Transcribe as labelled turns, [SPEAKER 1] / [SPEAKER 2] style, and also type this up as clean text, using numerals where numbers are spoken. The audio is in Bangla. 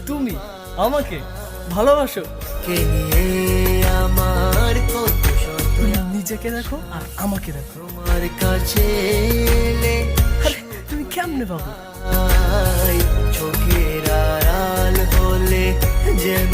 [SPEAKER 1] তুমি আমাকে ভালোবাসো?
[SPEAKER 2] কে নিয়ে আমার কত শত
[SPEAKER 1] নিজেকে দেখো আর আমাকে দেখো।
[SPEAKER 2] তোমার কাছে এলে
[SPEAKER 1] আরে তুমি কেমনে পাবো?
[SPEAKER 2] চোখের আড়াল হলে যেন